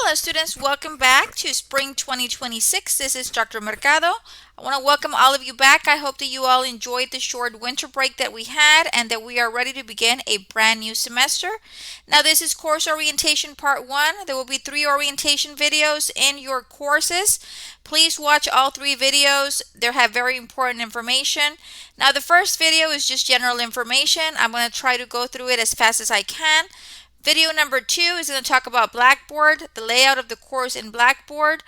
Hello students, welcome back to Spring 2026. This is Dr. Mercado. I want to welcome all of you back. I hope that you all enjoyed the short winter break that we had and that we are ready to begin a brand new semester. Now this is course orientation part 1. There will be 3 orientation videos in your courses. Please watch all 3 videos. They have very important information. Now the first video is just general information. I'm going to try to go through it as fast as I can. Video number 2 is going to talk about Blackboard, the layout of the course in Blackboard.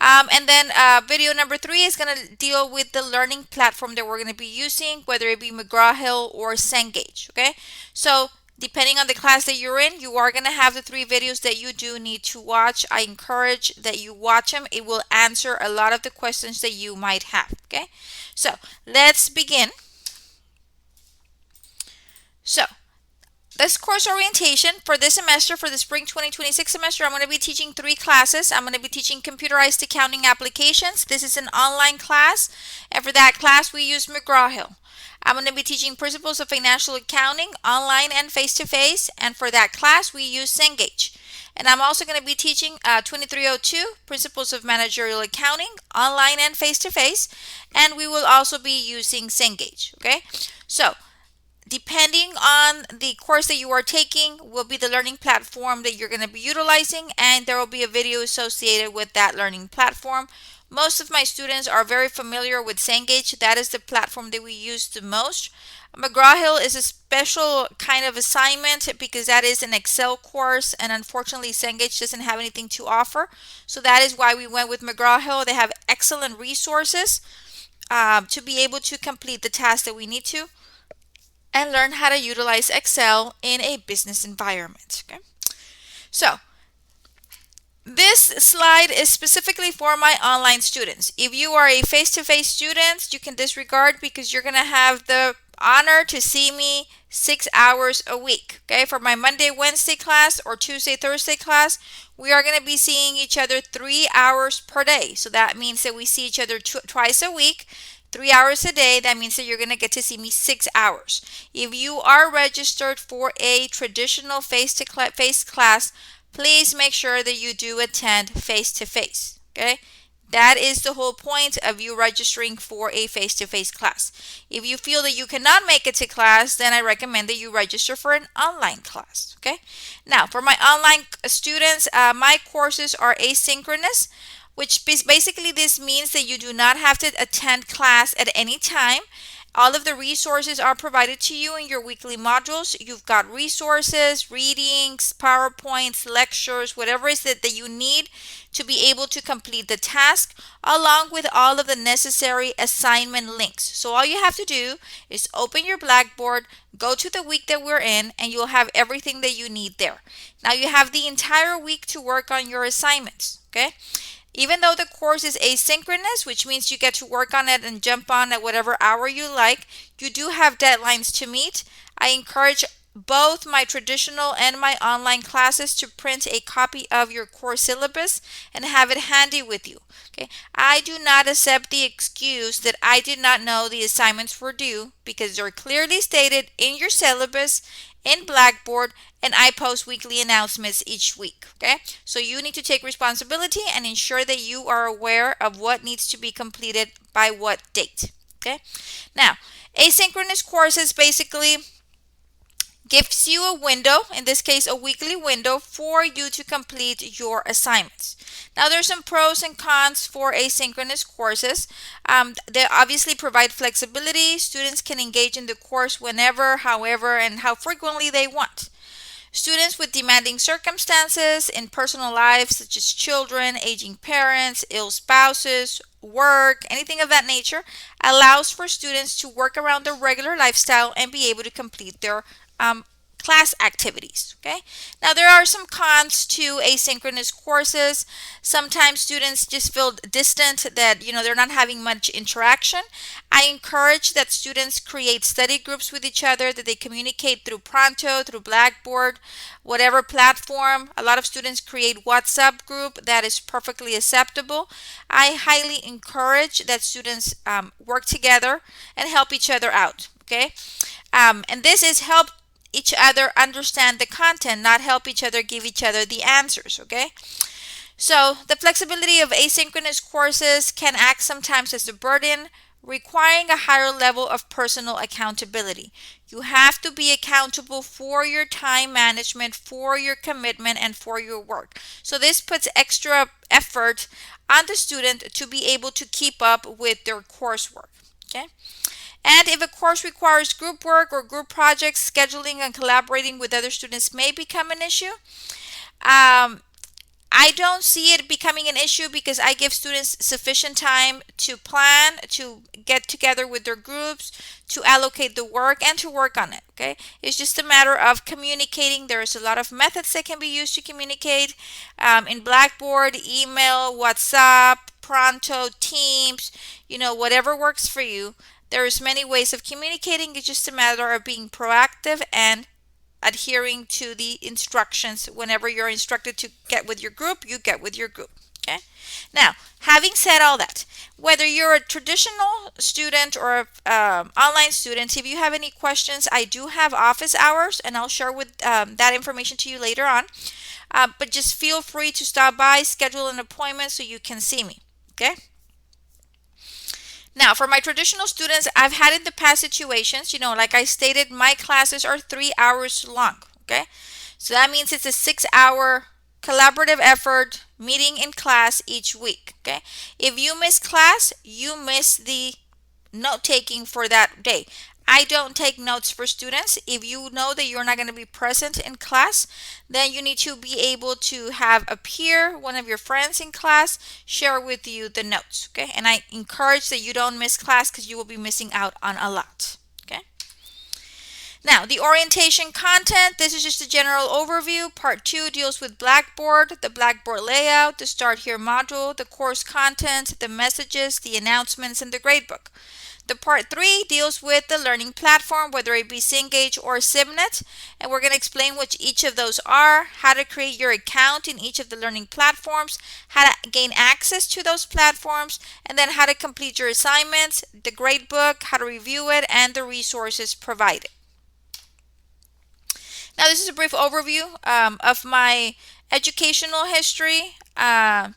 And then video number 3 is going to deal with the learning platform that we're going to be using, whether it be McGraw-Hill or Cengage. Okay, so depending on the class that you're in, you are going to have the 3 videos that you do need to watch. I encourage that you watch them. It will answer a lot of the questions that you might have. Okay, so let's begin. So this course orientation for this semester, for the spring 2026 semester, I'm going to be teaching 3 classes. I'm going to be teaching computerized accounting applications. This is an online class, and for that class we use McGraw-Hill. I'm going to be teaching principles of financial accounting online and face-to-face, and for that class we use Cengage. And I'm also going to be teaching 2302 principles of managerial accounting online and face-to-face, and we will also be using Cengage. Okay, so depending on the course that you are taking will be the learning platform that you're going to be utilizing, and there will be a video associated with that learning platform. Most of my students are very familiar with Cengage. That is the platform that we use the most. McGraw-Hill is a special kind of assignment because that is an Excel course, and unfortunately Cengage doesn't have anything to offer. So that is why we went with McGraw-Hill. They have excellent resources to be able to complete the task that we need to and learn how to utilize Excel in a business environment. Okay, so this slide is specifically for my online students. If you are a face-to-face student, you can disregard because you're going to have the honor to see me 6 hours a week. Okay, for my Monday, Wednesday class or Tuesday, Thursday class, we are going to be seeing each other 3 hours per day. So that means that we see each other twice a week. 3 hours a day. That means that you're going to get to see me 6 hours. If you are registered for a traditional face-to-face class, please make sure that you do attend face-to-face. Okay, that is the whole point of you registering for a face-to-face class. If you feel that you cannot make it to class, then I recommend that you register for an online class. Okay, now for my online students, my courses are asynchronous, which basically this means that you do not have to attend class at any time. All of the resources are provided to you in your weekly modules. You've got resources, readings, PowerPoints, lectures, whatever it is that you need to be able to complete the task, along with all of the necessary assignment links. So all you have to do is open your Blackboard, go to the week that we're in, and you'll have everything that you need there. Now you have the entire week to work on your assignments. Okay, even though the course is asynchronous, which means you get to work on it and jump on at whatever hour you like, you do have deadlines to meet. I encourage both my traditional and my online classes to print a copy of your course syllabus and have it handy with you. Okay, I do not accept the excuse that I did not know the assignments were due, because they're clearly stated in your syllabus in Blackboard, and I post weekly announcements each week. Okay, so you need to take responsibility and ensure that you are aware of what needs to be completed by what date. Okay, now asynchronous courses basically gives you a window, in this case a weekly window, for you to complete your assignments. Now there's some pros and cons for asynchronous courses. They obviously provide flexibility. Students can engage in the course whenever, however, and how frequently they want. Students with demanding circumstances in personal lives, such as children, aging parents, ill spouses, work, anything of that nature, allows for students to work around their regular lifestyle and be able to complete their class activities. Okay, now there are some cons to asynchronous courses. Sometimes students just feel distant, that they're not having much interaction. I encourage that students create study groups with each other, that they communicate through Pronto, through Blackboard, whatever platform. A lot of students create WhatsApp group. That is perfectly acceptable. I highly encourage that students work together and help each other out. Okay, and this is help each other understand the content, not help each other give each other the answers. Okay, So, the flexibility of asynchronous courses can act sometimes as a burden, requiring a higher level of personal accountability. You have to be accountable for your time management, for your commitment, and for your work. So, this puts extra effort on the student to be able to keep up with their coursework. Okay. And if a course requires group work or group projects, scheduling and collaborating with other students may become an issue. Um, I don't see it becoming an issue because I give students sufficient time to plan, to get together with their groups, to allocate the work, and to work on it. Okay, it's just a matter of communicating. There's a lot of methods that can be used to communicate in Blackboard, email, WhatsApp, Pronto, Teams, whatever works for you. There's many ways of communicating. It's just a matter of being proactive and adhering to the instructions. Whenever you're instructed to get with your group, you get with your group. Okay. Now, having said all that, whether you're a traditional student or online student, if you have any questions, I do have office hours, and I'll share with that information to you later on. But just feel free to stop by, schedule an appointment so you can see me. Okay. Now, for my traditional students, I've had in the past situations, like I stated, my classes are 3 hours long. Okay. So that means it's a 6 hour collaborative effort meeting in class each week. Okay. If you miss class, you miss the note taking for that day. I don't take notes for students. If you know that you're not going to be present in class, then you need to be able to have a peer, one of your friends in class, share with you the notes. Okay. And I encourage that you don't miss class because you will be missing out on a lot. Okay. Now, the orientation content, this is just a general overview. Part 2 deals with Blackboard, the Blackboard layout, the Start Here module, the course content, the messages, the announcements, and the gradebook. The part 3 deals with the learning platform, whether it be Cengage or Simnet, and we're going to explain what each of those are, how to create your account in each of the learning platforms, how to gain access to those platforms, and then how to complete your assignments, the gradebook, how to review it, and the resources provided. Now, this is a brief overview of my educational history. I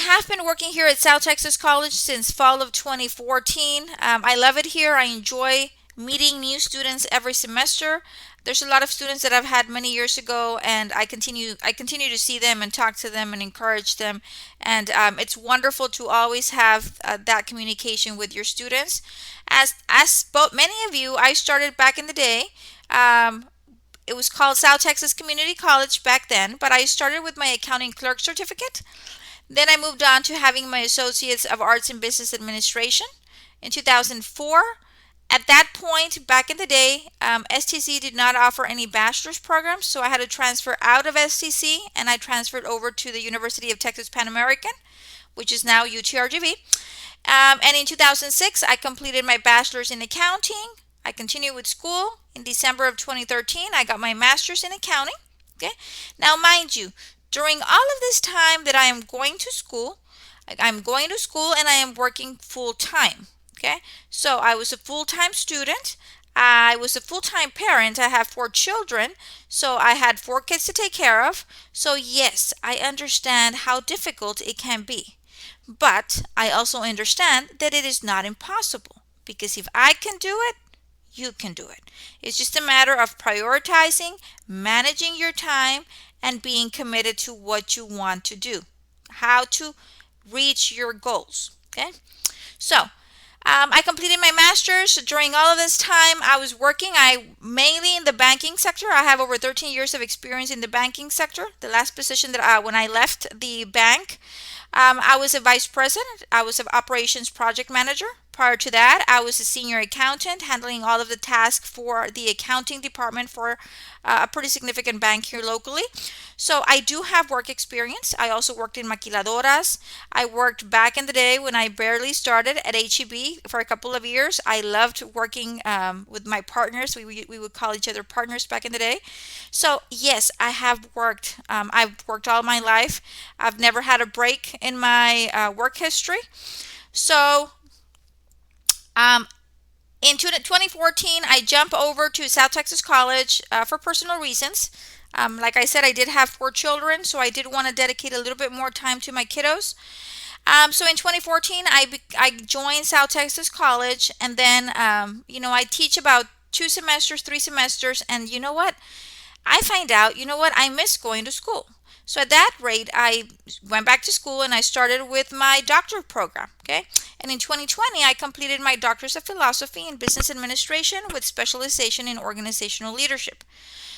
have been working here at South Texas College since fall of 2014. I love it here. I enjoy meeting new students every semester. There's a lot of students that I've had many years ago, and I continue to see them and talk to them and encourage them. And it's wonderful to always have that communication with your students. As both many of you, I started back in the day. It was called South Texas Community College back then, but I started with my accounting clerk certificate. Then I moved on to having my Associates of Arts in Business Administration in 2004. At that point, back in the day, STC did not offer any bachelor's programs, so I had to transfer out of STC, and I transferred over to the University of Texas Pan American, which is now UTRGV. And in 2006, I completed my bachelor's in accounting. I continued with school. In December of 2013, I got my master's in accounting. Okay. Now, mind you, during all of this time that I am going to school, and I am working full time. Okay. So I was a full time student. I was a full time parent. I have 4 children. So I had 4 kids to take care of. So, yes, I understand how difficult it can be. But I also understand that it is not impossible, because if I can do it, you can do it. It's just a matter of prioritizing, managing your time, and being committed to what you want to do, how to reach your goals. Okay. So, I completed my master's. During all of this time, I was working. Mainly in the banking sector. I have over 13 years of experience in the banking sector. The last position that when I left the bank, I was a vice president. I was an operations project manager. Prior to that, I was a senior accountant handling all of the tasks for the accounting department for a pretty significant bank here locally. So I do have work experience. I also worked in maquiladoras. I worked back in the day when I barely started at HEB for a couple of years. I loved working with my partners. We would call each other partners back in the day. So yes, I have worked. I've worked all my life. I've never had a break in my work history. So in 2014, I jumped over to South Texas College for personal reasons. Like I said, I did have 4 children, so I did want to dedicate a little bit more time to my kiddos. So in 2014, I joined South Texas College, and then I teach about 2 semesters, 3 semesters, and you know what? I find out, I miss going to school. So at that rate, I went back to school and I started with my doctorate program. Okay. And in 2020, I completed my doctorate of philosophy in business administration with specialization in organizational leadership.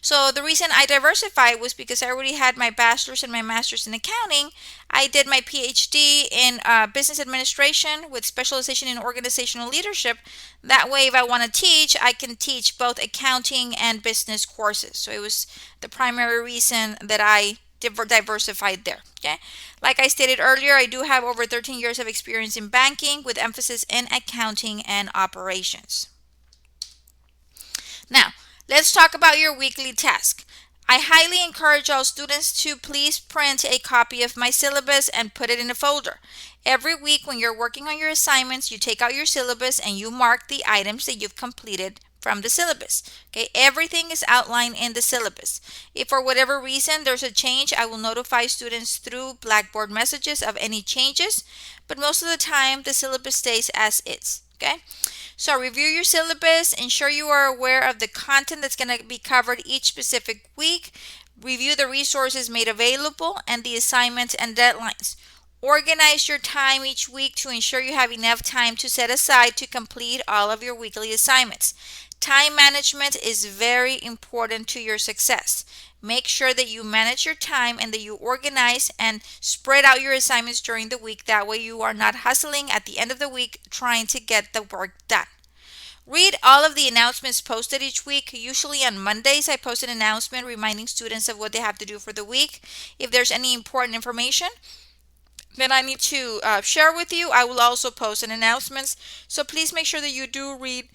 So the reason I diversified was because I already had my bachelor's and my master's in accounting. I did my PhD in business administration with specialization in organizational leadership. That way, if I want to teach, I can teach both accounting and business courses. So it was the primary reason that I diversified there. Okay. Like I stated earlier, I do have over 13 years of experience in banking with emphasis in accounting and operations. Now, let's talk about your weekly task. I highly encourage all students to please print a copy of my syllabus and put it in a folder. Every week when you're working on your assignments, you take out your syllabus and you mark the items that you've completed from the syllabus. Okay, everything is outlined in the syllabus. If for whatever reason there's a change, I will notify students through Blackboard messages of any changes, but most of the time the syllabus stays as is. Okay. So review your syllabus, ensure you are aware of the content that's going to be covered each specific week, review the resources made available and the assignments and deadlines. Organize your time each week to ensure you have enough time to set aside to complete all of your weekly assignments. Time management is very important to your success. Make sure that you manage your time and that you organize and spread out your assignments during the week. That way you are not hustling at the end of the week trying to get the work done. Read all of the announcements posted each week. Usually on Mondays, I post an announcement reminding students of what they have to do for the week. If there's any important information that I need to share with you, I will also post an announcements. So please make sure that you do read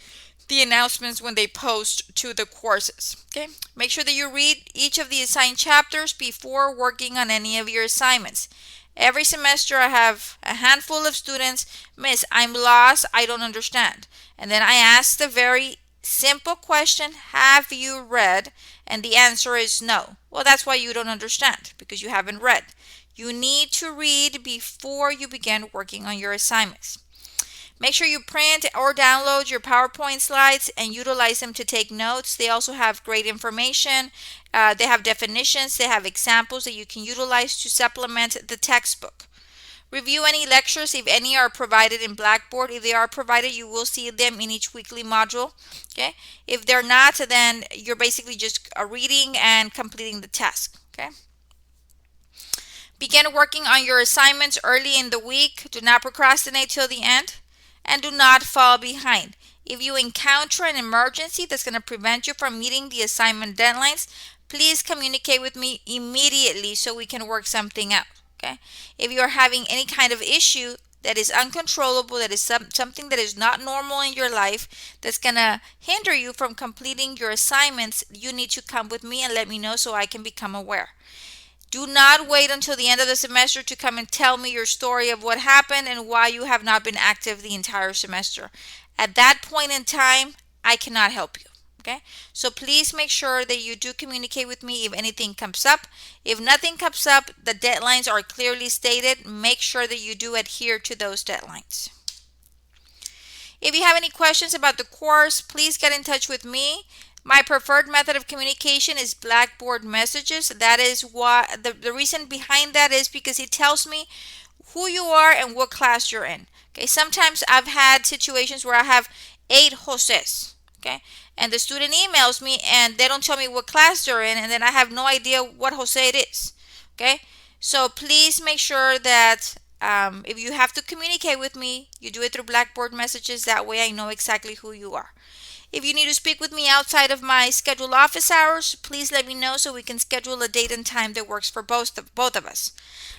the announcements when they post to the courses. Okay, make sure that you read each of the assigned chapters before working on any of your assignments. Every semester I have a handful of students, Miss, I'm lost, I don't understand. And then I ask the very simple question, have you read? And the answer is no. Well, that's why you don't understand, because you haven't read. You need to read before you begin working on your assignments. Make sure you print or download your PowerPoint slides and utilize them to take notes. They also have great information. They have definitions. They have examples that you can utilize to supplement the textbook. Review any lectures if any are provided in Blackboard. If they are provided, you will see them in each weekly module. Okay. If they're not, then you're basically just reading and completing the task. Okay. Begin working on your assignments early in the week. Do not procrastinate till the end. And do not fall behind. If you encounter an emergency that's going to prevent you from meeting the assignment deadlines, please communicate with me immediately so we can work something out. Okay? If you're having any kind of issue that is uncontrollable, that is something that is not normal in your life, that's going to hinder you from completing your assignments, you need to come with me and let me know so I can become aware. Do not wait until the end of the semester to come and tell me your story of what happened and why you have not been active the entire semester. At that point in time, I cannot help you. Okay? So please make sure that you do communicate with me if anything comes up. If nothing comes up, the deadlines are clearly stated. Make sure that you do adhere to those deadlines. If you have any questions about the course, please get in touch with me. My preferred method of communication is Blackboard messages. That is why the reason behind that is because it tells me who you are and what class you're in. Okay, sometimes I've had situations where I have 8 Joses. Okay, and the student emails me and they don't tell me what class they're in, and then I have no idea what Jose it is. Okay, so please make sure that if you have to communicate with me, you do it through Blackboard messages. That way I know exactly who you are. If you need to speak with me outside of my scheduled office hours, please let me know so we can schedule a date and time that works for both of us.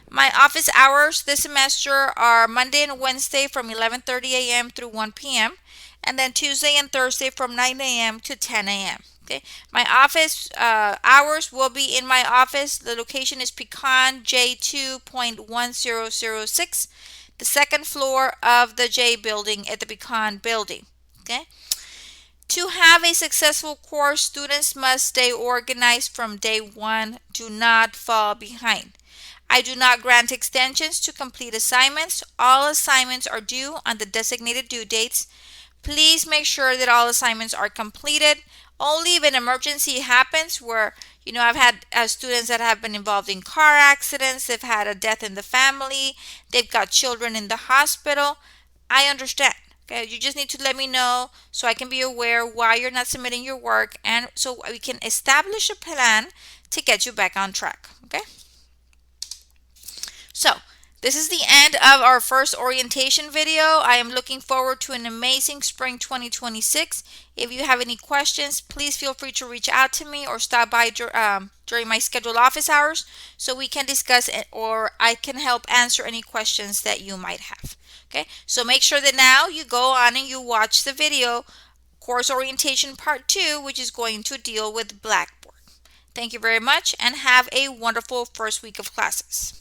My office hours this semester are Monday and Wednesday from 11:30 a.m. through 1 p.m. and then Tuesday and Thursday from 9 a.m. to 10 a.m. Okay. My office hours will be in my office. The location is Pecan J2.1006, the second floor of the J building at the Pecan building. Okay. To have a successful course, students must stay organized from day one. Do not fall behind. I do not grant extensions to complete assignments. All assignments are due on the designated due dates. Please make sure that all assignments are completed. Only if an emergency happens where, I've had students that have been involved in car accidents, they've had a death in the family, they've got children in the hospital. I understand. Okay, you just need to let me know so I can be aware why you're not submitting your work and so we can establish a plan to get you back on track. Okay? So, this is the end of our first orientation video. I am looking forward to an amazing spring 2026. If you have any questions, please feel free to reach out to me or stop by during my scheduled office hours so we can discuss it or I can help answer any questions that you might have. Okay, so make sure that now you go on and you watch the video, Course Orientation Part 2, which is going to deal with Blackboard. Thank you very much and have a wonderful first week of classes.